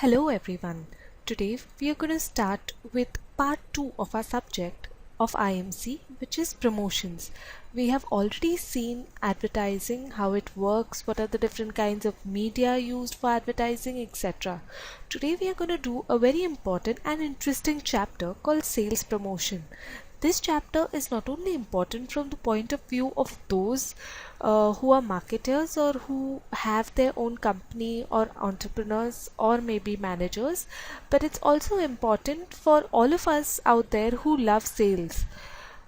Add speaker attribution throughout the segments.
Speaker 1: Hello everyone. Today we are going to start with part 2 of our subject of IMC, which is promotions. We have already seen advertising, how it works, what are the different kinds of media used for advertising, etc. Today we are going to do a very important and interesting chapter called sales promotion. This chapter is not only important from the point of view of those who are marketers or who have their own company or entrepreneurs or maybe managers, but it's also important for all of us out there who love sales.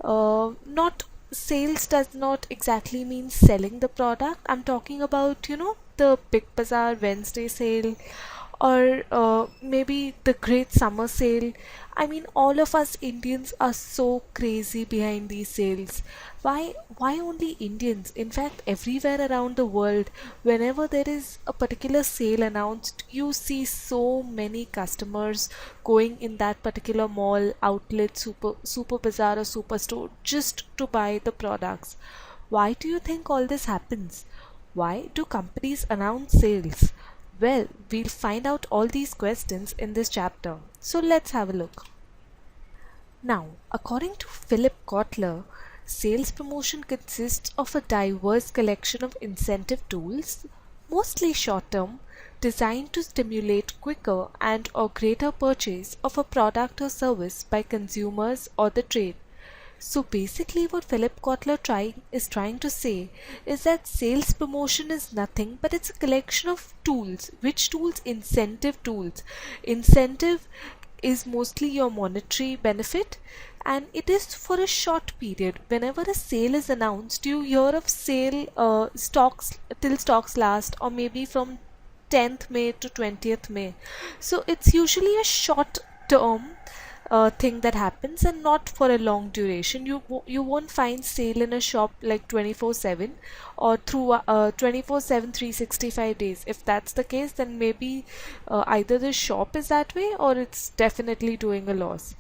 Speaker 1: Not Sales does not exactly mean selling the product. I'm talking about, the Big Bazaar Wednesday sale or maybe the great summer sale. I mean, all of us Indians are so crazy behind these sales. Why only Indians? In fact, everywhere around the world, whenever there is a particular sale announced, you see so many customers going in that particular mall, outlet, super bazaar or superstore just to buy the products. Why do you think all this happens? Why do companies announce sales? Well, we'll find out all these questions in this chapter. So let's have a look. Now, according to Philip Kotler, sales promotion consists of a diverse collection of incentive tools, mostly short-term, designed to stimulate quicker and or greater purchase of a product or service by consumers or the trade. So basically what Philip Kotler is trying to say is that sales promotion is nothing but it's a collection of tools. Which tools? Incentive tools. Incentive is mostly your monetary benefit, and it is for a short period. Whenever a sale is announced, you hear of sale stocks till stocks last, or maybe from 10th May to 20th May. So it's usually a short term thing that happens and not for a long duration. You won't find sale in a shop like 24/7 or through 24/7 365 days. If that's the case, then maybe either the shop is that way or it's definitely doing a loss.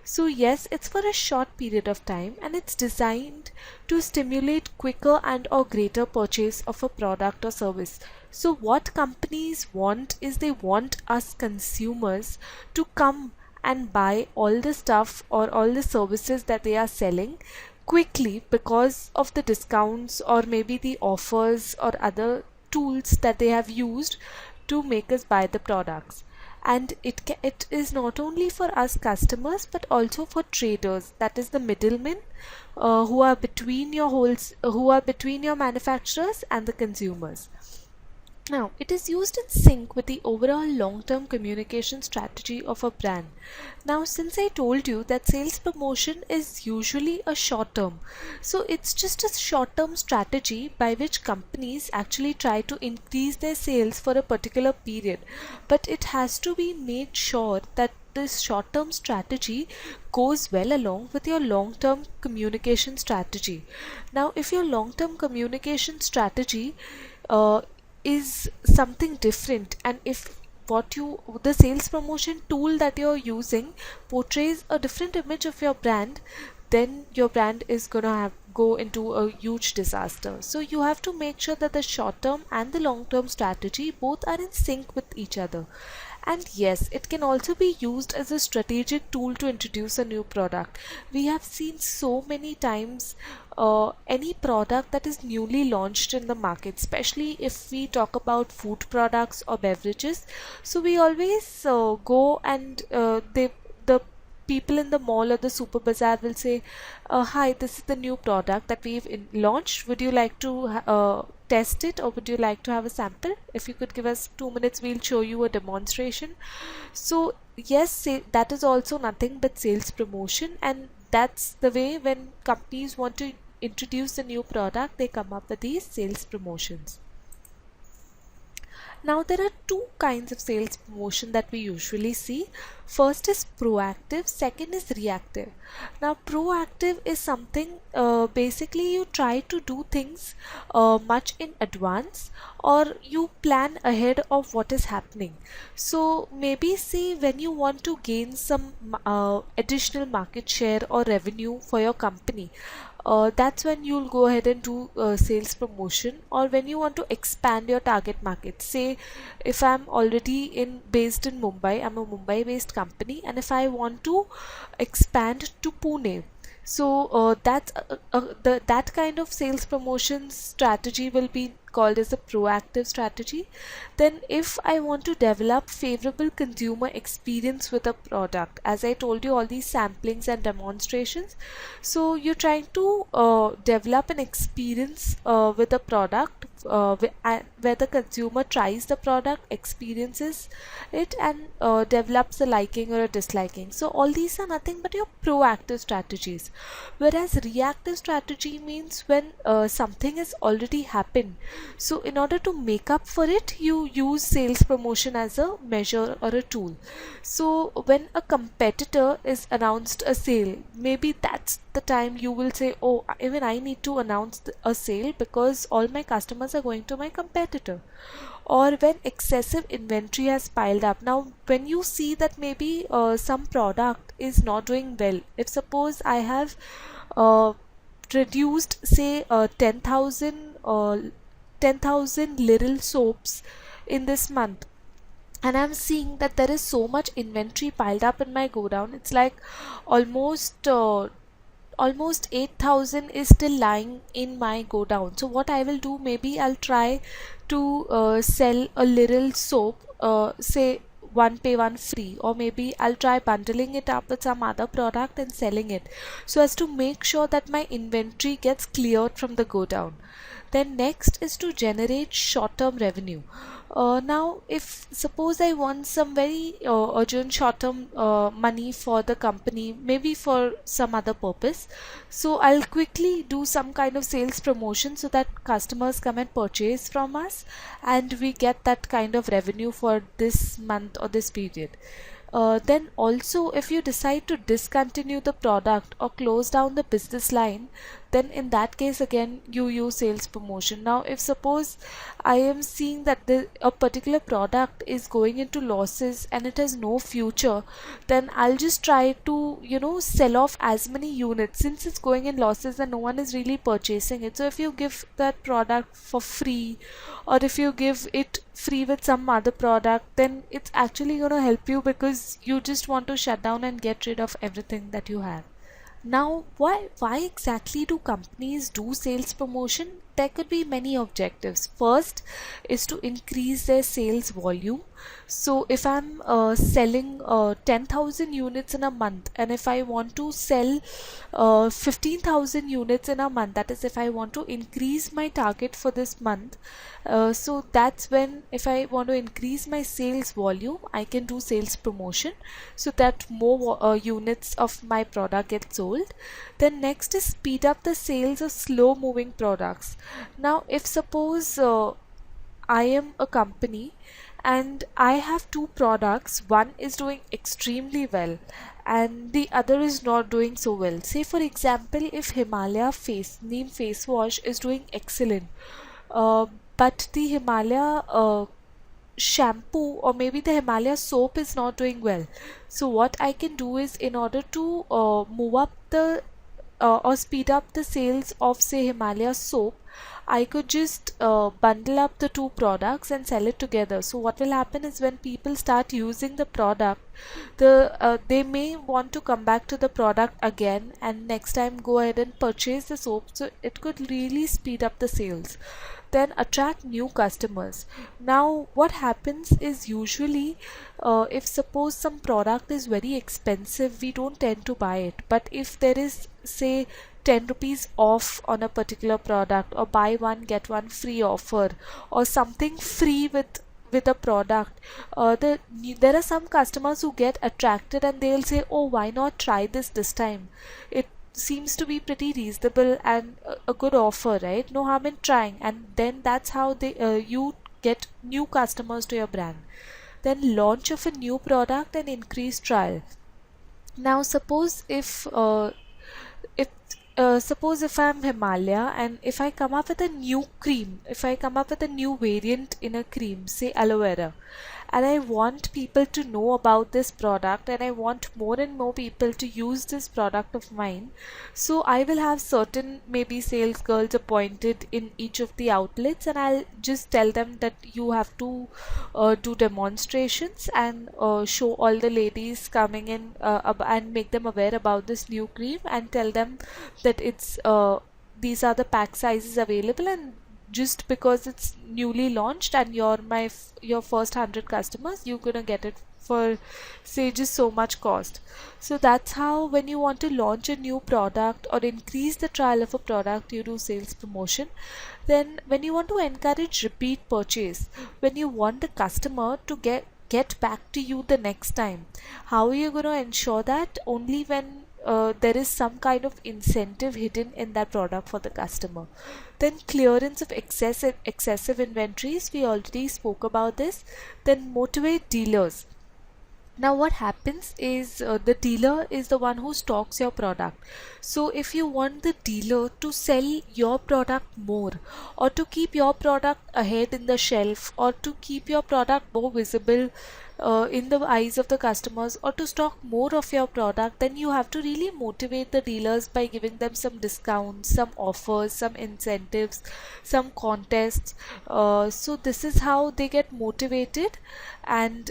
Speaker 1: So yes, it's for a short period of time and it's designed to stimulate quicker and or greater purchase of a product or service. So what companies want is they want us consumers to come and buy all the stuff or all the services that they are selling quickly because of the discounts or maybe the offers or other tools that they have used to make us buy the products. And it is not only for us customers but also for traders, that is the middlemen who are between your manufacturers and the consumers. Now, it is used in sync with the overall long-term communication strategy of a brand. Now, since I told you that sales promotion is usually a short-term, so it's just a short-term strategy by which companies actually try to increase their sales for a particular period. But it has to be made sure that this short-term strategy goes well along with your long-term communication strategy. Now, if your long-term communication strategy is something different, and if the sales promotion tool that you're using portrays a different image of your brand, then your brand is gonna go into a huge disaster. So you have to make sure that the short term and the long term strategy both are in sync with each other. And yes, it can also be used as a strategic tool to introduce a new product. We have seen so many times any product that is newly launched in the market, especially if we talk about food products or beverages. So we always go and the people in the mall or the super bazaar will say, hi, this is the new product that we've launched. Would you like to test it, or would you like to have a sample? If you could give us 2 minutes, we'll show you a demonstration. So yes, that is also nothing but sales promotion, and that's the way when companies want to introduce a new product, they come up with these sales promotions. Now, there are two kinds of sales promotion that we usually see. First is proactive, second is reactive. Now, proactive is something basically you try to do things much in advance, or you plan ahead of what is happening. So maybe say when you want to gain some additional market share or revenue for your company, that's when you'll go ahead and do sales promotion. Or when you want to expand your target market, say if I'm already based in Mumbai, I'm a Mumbai based company, and if I want to expand to Pune, so that kind of sales promotion strategy will be called as a proactive strategy. Then if I want to develop favorable consumer experience with a product, as I told you, all these samplings and demonstrations, so you're trying to develop an experience with a product where the consumer tries the product, experiences it, and develops a liking or a disliking. So all these are nothing but your proactive strategies. Whereas reactive strategy means when something has already happened, so in order to make up for it, you use sales promotion as a measure or a tool. So when a competitor is announced a sale, maybe that's the time you will say, oh, even I need to announce a sale because all my customers are going to my competitor. Or when excessive inventory has piled up. Now when you see that maybe some product is not doing well, if suppose I have uh, reduced say 10,000 little soaps in this month, and I'm seeing that there is so much inventory piled up in my go down, it's like almost almost 8,000 is still lying in my go down. So what I will do, maybe I'll try to sell a little soap, say one pay one free, or maybe I'll try bundling it up with some other product and selling it, so as to make sure that my inventory gets cleared from the go down. Then next is to generate short-term revenue. Now if suppose I want some very urgent short-term money for the company, maybe for some other purpose, so I'll quickly do some kind of sales promotion so that customers come and purchase from us, and we get that kind of revenue for this month or this period. Then also if you decide to discontinue the product or close down the business line, then in that case again you use sales promotion. Now if suppose I am seeing that a particular product is going into losses and it has no future, then I'll just try to sell off as many units, since it's going in losses and no one is really purchasing it. So if you give that product for free, or if you give it free with some other product, then it's actually going to help you, because you just want to shut down and get rid of everything that you have. Now, why exactly do companies do sales promotion? There could be many objectives. First is to increase their sales volume. So if I'm selling 10,000 units in a month, and if I want to sell 15,000 units in a month, that is if I want to increase my target for this month, so that's when, if I want to increase my sales volume, I can do sales promotion so that more units of my product get sold. Then next is speed up the sales of slow moving products. Now if suppose I am a company and I have two products, one is doing extremely well and the other is not doing so well. Say for example, if Himalaya neem face wash is doing excellent, uh, but the Himalaya shampoo or maybe the Himalaya soap is not doing well. So what I can do is, in order to move up the or speed up the sales of say Himalaya soap, I could just bundle up the two products and sell it together. So what will happen is, when people start using the product, they may want to come back to the product again and next time go ahead and purchase the soap. So it could really speed up the sales. Then attract new customers. Now what happens is, usually if suppose some product is very expensive, we don't tend to buy it. But if there is say 10 rupees off on a particular product, or buy one get one free offer, or something free with a product, there are some customers who get attracted and they'll say, oh, why not try this time, it seems to be pretty reasonable and a good offer, right? No harm in trying. And then that's how you get new customers to your brand. Then launch of a new product and increase trial. Now suppose if I'm Himalaya and if I come up with a new cream, if I come up with a new variant in a cream, say aloe vera, and I want people to know about this product, and I want more and more people to use this product of mine. So I will have certain maybe sales girls appointed in each of the outlets, and I'll just tell them that you have to do demonstrations and show all the ladies coming in and make them aware about this new cream, and tell them that it's these are the pack sizes available, and just because it's newly launched and you're your first 100 customers, you're gonna get it for say just so much cost. So that's how when you want to launch a new product or increase the trial of a product, you do sales promotion. Then when you want to encourage repeat purchase, when you want the customer to get back to you the next time, how are you going to ensure that? Only when there is some kind of incentive hidden in that product for the customer. Then clearance of excessive inventories, we already spoke about this. Then motivate dealers. Now what happens is the dealer is the one who stocks your product. So if you want the dealer to sell your product more, or to keep your product ahead in the shelf, or to keep your product more visible in the eyes of the customers, or to stock more of your product, then you have to really motivate the dealers by giving them some discounts, some offers, some incentives, some contests. So this is how they get motivated, and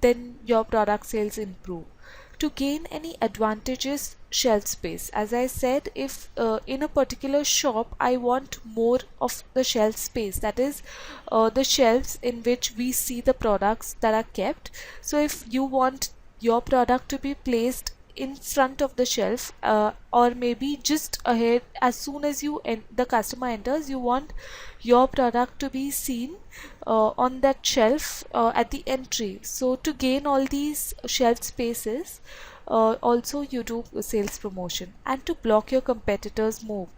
Speaker 1: then your product sales improve. To gain any advantages, shelf space. As I said, if in a particular shop I want more of the shelf space, that is the shelves in which we see the products that are kept. So if you want your product to be placed in front of the shelf, or maybe just ahead, as soon as the customer enters, you want your product to be seen on that shelf at the entry. So to gain all these shelf spaces, also you do sales promotion. And to block your competitors move,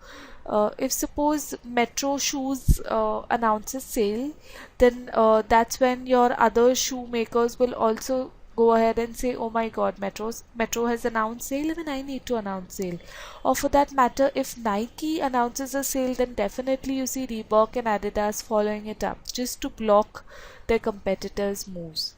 Speaker 1: if suppose Metro shoes announces sale, then that's when your other shoemakers will also go ahead and say, oh my god, Metro has announced sale, even I need to announce sale. Or for that matter, if Nike announces a sale, then definitely you see Reebok and Adidas following it up, just to block their competitors' moves.